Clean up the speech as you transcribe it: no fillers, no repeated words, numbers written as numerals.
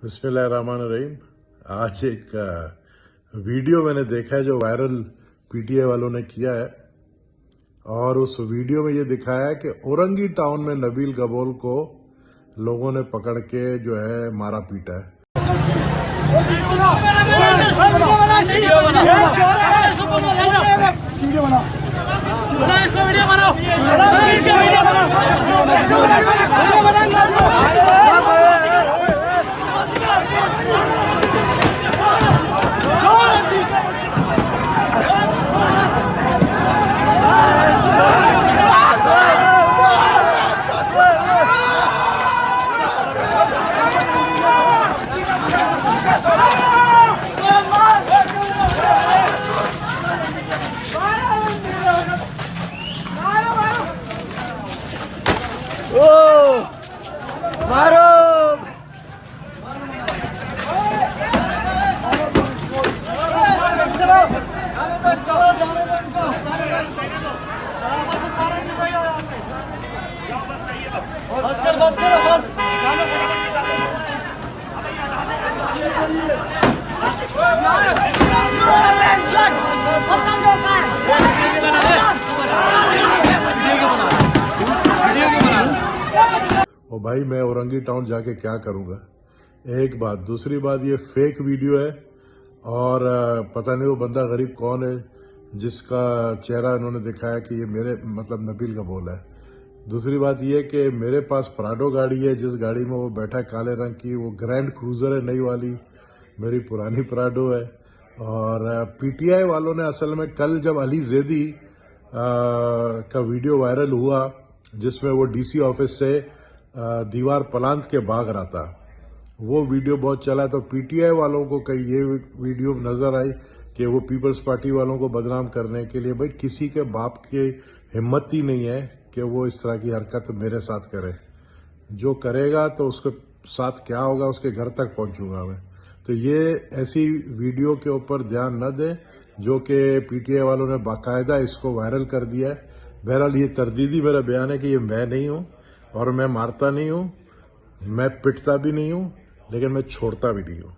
बिस्मिल्लाहिर्रहमानिर्रहीम। आज एक वीडियो मैंने देखा है जो वायरल पीटीआई वालों ने किया है, और उस वीडियो में ये दिखाया है कि औरंगी टाउन में नबील गबोल को लोगों ने पकड़ के जो है मारा पीटा है। मारो बस कर बस और भाई मैं औरंगी टाउन जाके क्या करूंगा, एक बात। दूसरी बात, ये फेक वीडियो है और पता नहीं वो बंदा गरीब कौन है जिसका चेहरा इन्होंने दिखाया कि ये मेरे मतलब नबील गबोल है। दूसरी बात ये कि मेरे पास प्राडो गाड़ी है, जिस गाड़ी में वो बैठा है काले रंग की, वो ग्रैंड क्रूजर है नई वाली, मेरी पुरानी प्राडो है। और पीटीआई वालों ने असल में कल जब अली जैदी का वीडियो वायरल हुआ जिसमें वो डीसी ऑफिस से दीवार पलांत के भाग रहा था, वो वीडियो बहुत चला, तो पीटीआई वालों को कहीं ये वीडियो नजर आई कि वो पीपल्स पार्टी वालों को बदनाम करने के लिए, भाई किसी के बाप की हिम्मत ही नहीं है कि वो इस तरह की हरकत मेरे साथ करे। जो करेगा तो उसके साथ क्या होगा, उसके घर तक पहुंचूंगा मैं। तो ये ऐसी वीडियो के ऊपर ध्यान न दें जो कि पीटीआई वालों ने बाकायदा इसको वायरल कर दिया है। बहरहाल ये तरदीदी मेरा बयान है कि ये मैं नहीं हूं, और मैं मारता नहीं हूं, मैं पिटता भी नहीं हूं, लेकिन मैं छोड़ता भी नहीं हूं।